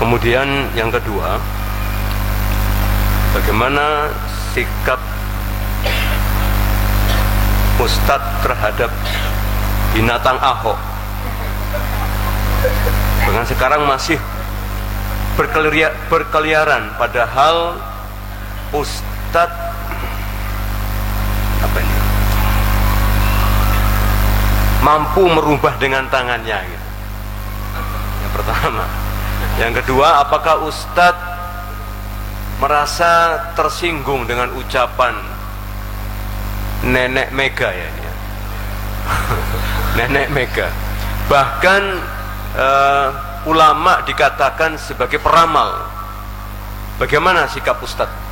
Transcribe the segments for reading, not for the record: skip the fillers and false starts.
Kemudian yang kedua, bagaimana sikap Ustadz terhadap binatang Ahok? Dengan sekarang masih berkeliaran, padahal Ustadz mampu merubah dengan tangannya gitu. Yang pertama. Yang kedua, apakah Ustadz merasa tersinggung dengan ucapan Nenek Mega ya? Nenek Mega. Bahkan ulama dikatakan sebagai peramal. Bagaimana sikap Ustadz?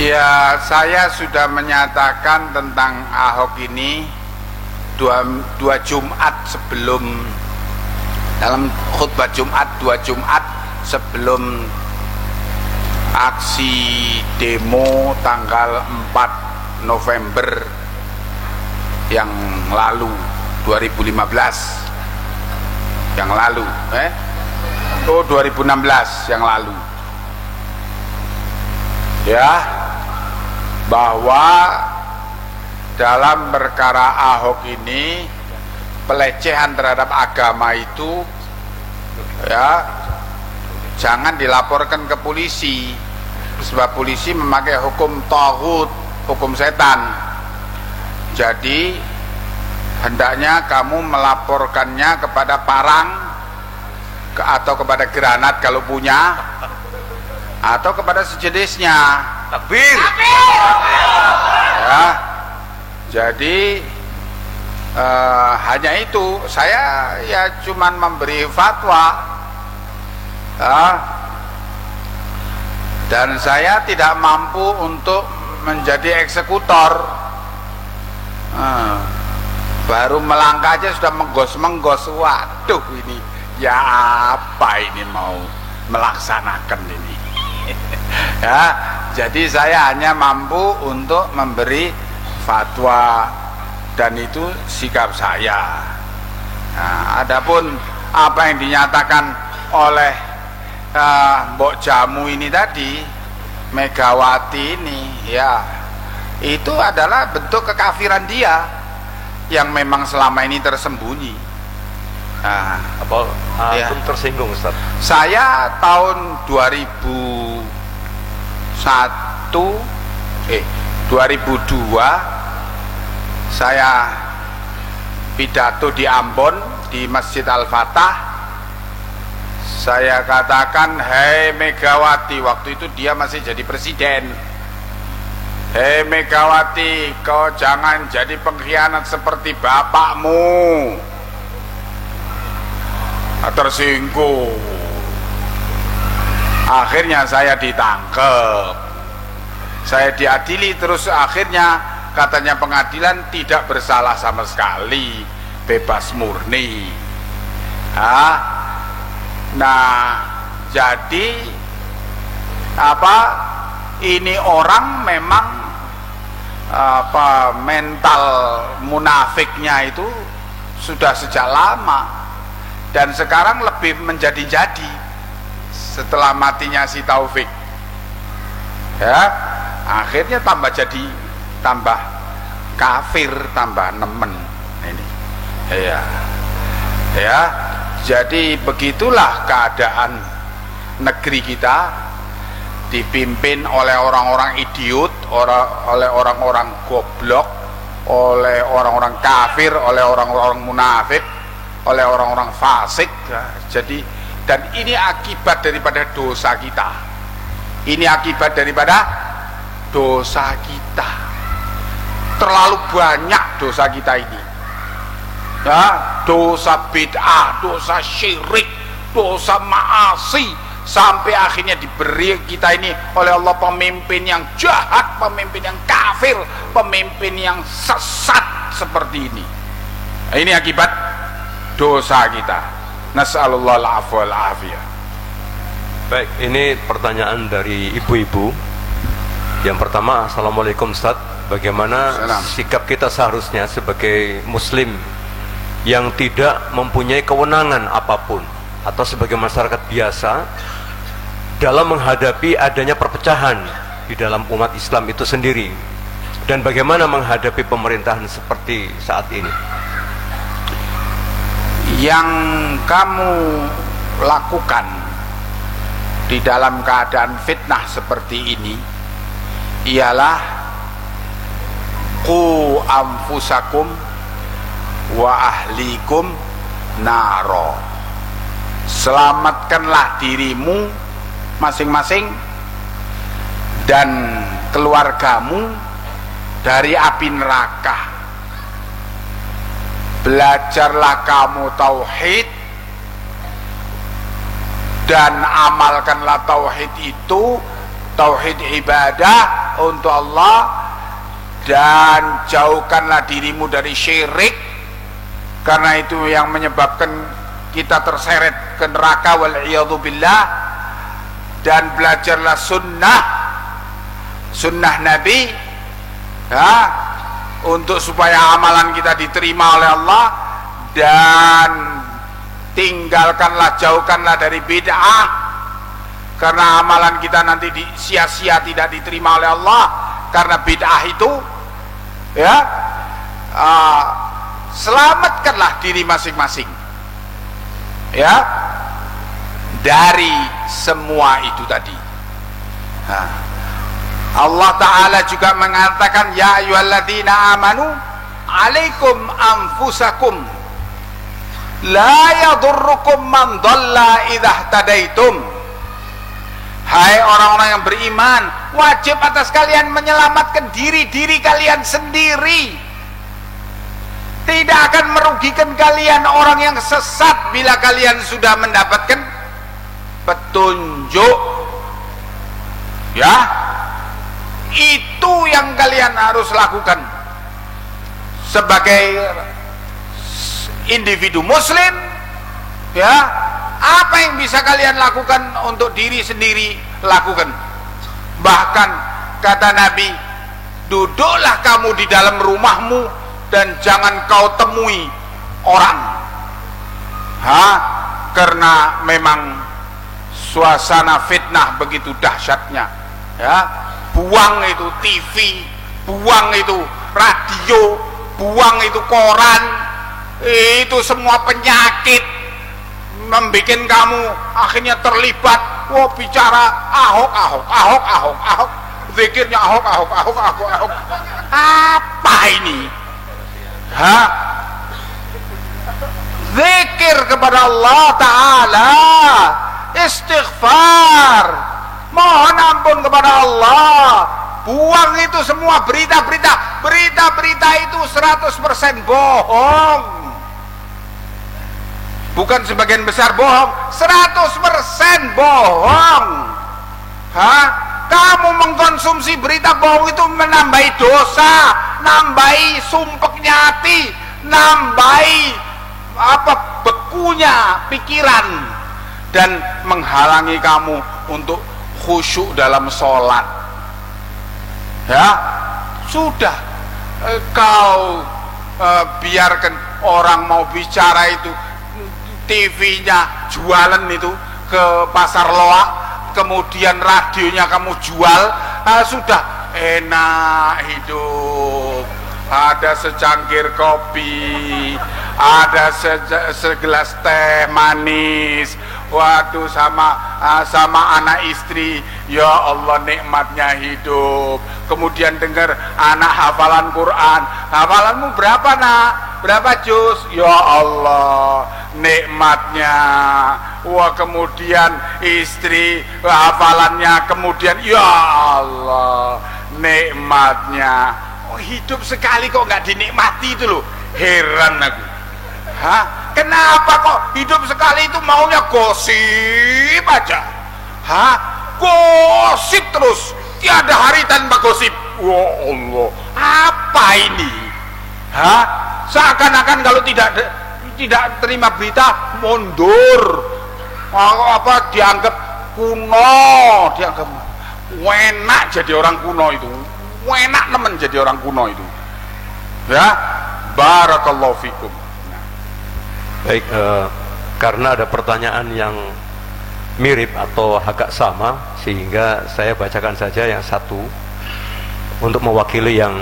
Ya, saya sudah menyatakan tentang Ahok ini dua Jumat sebelum, dalam khutbah Jumat, 2 Jumat sebelum aksi demo tanggal 4 November yang lalu, 2015 yang lalu, 2016 yang lalu, ya, bahwa dalam perkara Ahok ini pelecehan terhadap agama itu ya jangan dilaporkan ke polisi, sebab polisi memakai hukum taghut, hukum setan. Jadi hendaknya kamu melaporkannya kepada parang atau kepada granat kalau punya, atau kepada sejenisnya. Takbir. Ya, jadi hanya itu. Saya ya cuman memberi fatwa, dan saya tidak mampu untuk menjadi eksekutor. Baru melangkah aja sudah menggos-menggos. Waduh, ini ya apa ini mau melaksanakan ini. Ya, jadi saya hanya mampu untuk memberi fatwa, dan itu sikap saya. Nah, adapun apa yang dinyatakan oleh Mbok Jamu ini tadi, Megawati ini, ya itu adalah bentuk kekafiran dia yang memang selama ini tersembunyi. Nah, ya. Tersinggung Ustaz? Saya tahun 2002 saya pidato di Ambon di Masjid Al-Fatah. Saya katakan, hei Megawati, waktu itu dia masih jadi presiden, hei Megawati, kau jangan jadi pengkhianat seperti bapakmu. Tersinggung. Akhirnya saya ditangkap, saya diadili, terus akhirnya katanya pengadilan tidak bersalah sama sekali, bebas murni. Nah, jadi apa, ini orang memang apa, mental munafiknya itu sudah sejak lama, dan sekarang lebih menjadi-jadi setelah matinya si Taufik. Ya, akhirnya tambah kafir, tambah nemen ini. Ya, jadi begitulah keadaan negeri kita, dipimpin oleh orang-orang idiot, oleh orang-orang goblok, oleh orang-orang kafir, oleh orang-orang munafik, oleh orang-orang fasik. Jadi, dan ini akibat daripada dosa kita. Ini akibat daripada dosa kita. Terlalu banyak dosa kita ini. Ya, dosa bid'ah, dosa syirik, dosa maasi, sampai akhirnya diberi kita ini oleh Allah pemimpin yang jahat, pemimpin yang kafir, pemimpin yang sesat seperti ini. Ini akibat dosa kita. Nas'alullah al-afwa wal-afiyah. Baik, ini pertanyaan dari ibu-ibu. Yang pertama, Assalamualaikum Ustaz, bagaimana sikap kita seharusnya sebagai muslim yang tidak mempunyai kewenangan apapun atau sebagai masyarakat biasa dalam menghadapi adanya perpecahan di dalam umat Islam itu sendiri, dan bagaimana menghadapi pemerintahan seperti saat ini? Yang kamu lakukan di dalam keadaan fitnah seperti ini ialah qu anfusakum wa ahlikum naro, selamatkanlah dirimu masing-masing dan keluargamu dari api neraka. Belajarlah kamu tauhid dan amalkanlah tauhid itu, tauhid ibadah untuk Allah, dan jauhkanlah dirimu dari syirik, karena itu yang menyebabkan kita terseret ke neraka wal'iyadzubillah. Dan belajarlah sunnah Nabi ya, untuk supaya amalan kita diterima oleh Allah, dan tinggalkanlah, jauhkanlah dari bid'ah, karena amalan kita nanti sia-sia tidak diterima oleh Allah karena bid'ah itu ya. Selamatkanlah diri masing-masing ya dari semua itu tadi. Allah Ta'ala juga mengatakan, ya ayyuhalladzina amanu alaikum anfusakum la yadurrukum man dhalla idza tadaitum. Hai orang-orang yang beriman, wajib atas kalian menyelamatkan diri kalian sendiri. Tidak akan merugikan kalian orang yang sesat bila kalian sudah mendapatkan petunjuk ya. Itu yang kalian harus lakukan sebagai individu muslim ya. Apa yang bisa kalian lakukan untuk diri sendiri, lakukan. Bahkan kata Nabi, duduklah kamu di dalam rumahmu dan jangan kau temui orang karena memang suasana fitnah begitu dahsyatnya ya. Buang itu TV, buang itu radio, buang itu koran, itu semua penyakit, membikin kamu akhirnya terlibat. Bicara Ahok, zikirnya Ahok. Apa ini? Zikir kepada Allah Ta'ala, istighfar, mohon ampun kepada Allah. Buang itu semua berita-berita itu 100% bohong. Bukan sebagian besar bohong, 100% bohong. Kamu mengkonsumsi berita bohong itu menambahi dosa, nambahi sumpeknya hati, nambahi bekunya pikiran, dan menghalangi kamu untuk khusyuk dalam sholat ya. Sudah kau biarkan orang mau bicara itu, TV-nya jualan itu ke pasar loak, kemudian radionya kamu jual, sudah enak hidup. Ada secangkir kopi, ada segelas teh manis, waduh, sama anak istri, ya Allah nikmatnya hidup. Kemudian dengar anak hafalan Quran, hafalanmu berapa nak? Berapa juz? Ya Allah nikmatnya. Wah, kemudian istri hafalannya, kemudian ya Allah nikmatnya. Hidup sekali kok nggak dinikmati itu loh, heran aku. Kenapa kok hidup sekali itu maunya gosip aja? Gosip terus, tiada hari tanpa gosip. Wah Allah, apa ini? Seakan-akan kalau tidak terima berita mundur, dianggap kuno, dianggap enak jadi orang kuno itu. Enak nemen jadi orang kuno itu ya. Barakallahu fikum. Baik, karena ada pertanyaan yang mirip atau agak sama, sehingga saya bacakan saja yang satu untuk mewakili yang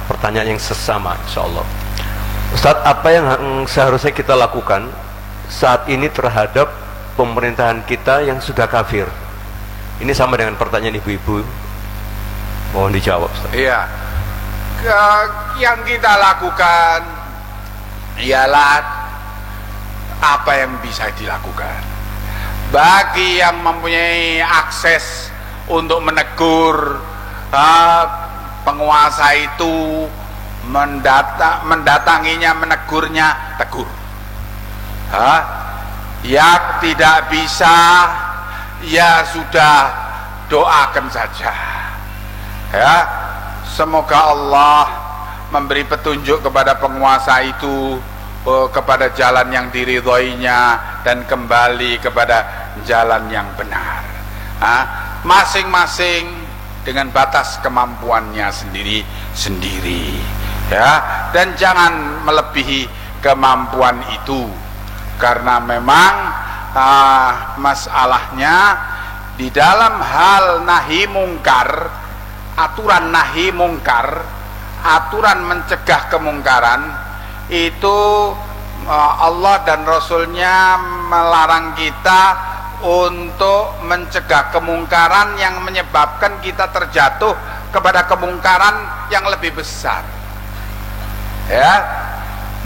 pertanyaan yang sesama, insyaallah. Ustadz, apa yang seharusnya kita lakukan saat ini terhadap pemerintahan kita yang sudah kafir? Ini sama dengan pertanyaan ibu-ibu, mohon dijawab, Ustadz. Iya, yang kita lakukan ialah apa yang bisa dilakukan. Bagi yang mempunyai akses untuk menegur penguasa itu, mendatanginya, menegurnya, tegur. Yang tidak bisa, ya sudah, doakan saja. Ya, semoga Allah memberi petunjuk kepada penguasa itu kepada jalan yang diridhoinya dan kembali kepada jalan yang benar. Masing-masing dengan batas kemampuannya sendiri-sendiri, ya, dan jangan melebihi kemampuan itu, karena memang masalahnya di dalam hal nahi mungkar, aturan nahi mungkar, aturan mencegah kemungkaran itu, Allah dan Rasulnya melarang kita untuk mencegah kemungkaran yang menyebabkan kita terjatuh kepada kemungkaran yang lebih besar. Ya,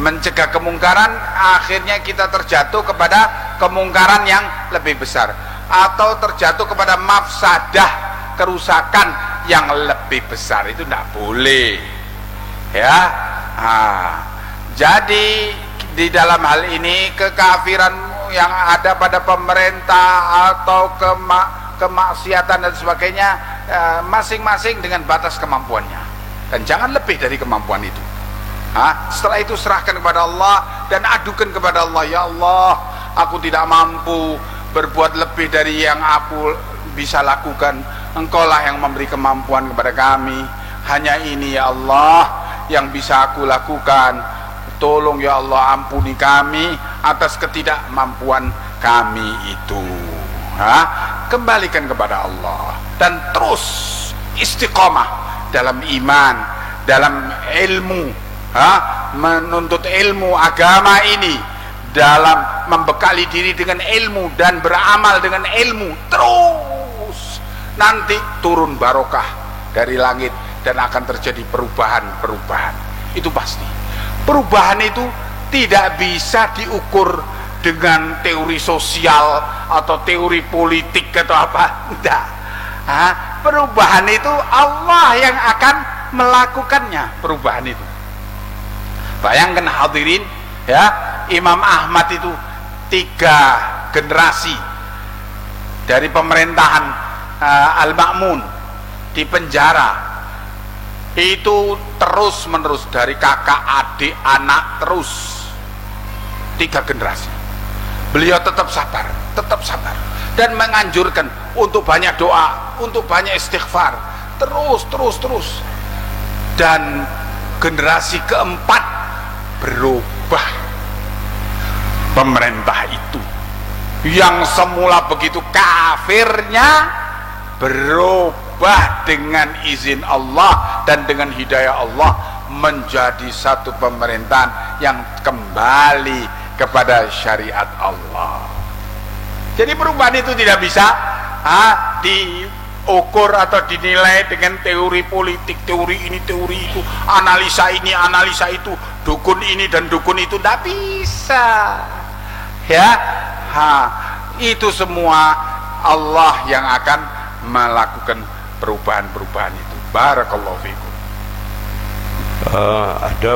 mencegah kemungkaran akhirnya kita terjatuh kepada kemungkaran yang lebih besar, atau terjatuh kepada mafsadah, kerusakan yang lebih besar. Itu tidak boleh, ya. Jadi di dalam hal ini kekafiran yang ada pada pemerintah atau kemaksiatan dan sebagainya, masing-masing dengan batas kemampuannya, dan jangan lebih dari kemampuan itu. Setelah itu serahkan kepada Allah dan adukan kepada Allah, ya Allah, aku tidak mampu berbuat lebih dari yang aku bisa lakukan. Engkaulah yang memberi kemampuan kepada kami, hanya ini ya Allah yang bisa aku lakukan. Tolong ya Allah, ampuni kami atas ketidakmampuan kami itu. Kembalikan kepada Allah dan terus istiqomah dalam iman, dalam ilmu, menuntut ilmu agama ini, dalam membekali diri dengan ilmu dan beramal dengan ilmu. Terus nanti turun barokah dari langit dan akan terjadi perubahan-perubahan. Itu pasti. Perubahan itu tidak bisa diukur dengan teori sosial atau teori politik atau apa. Tidak. Perubahan itu Allah yang akan melakukannya, perubahan itu. Bayangkan hadirin, ya, Imam Ahmad itu 3 generasi dari pemerintahan Al-Ma'mun di penjara. Itu terus menerus, dari kakak, adik, anak, terus 3 generasi. Beliau tetap sabar dan menganjurkan untuk banyak doa, untuk banyak istighfar, terus. Dan generasi keempat berubah pemerintah itu, yang semula begitu kafirnya berubah dengan izin Allah dan dengan hidayah Allah menjadi satu pemerintahan yang kembali kepada syariat Allah. Jadi perubahan itu tidak bisa diukur atau dinilai dengan teori politik, teori ini, teori itu, analisa ini, analisa itu, dukun ini dan dukun itu. Tidak bisa, ya. Itu semua Allah yang akan melakukan perubahan-perubahan itu. Barakallahu fikum. Ada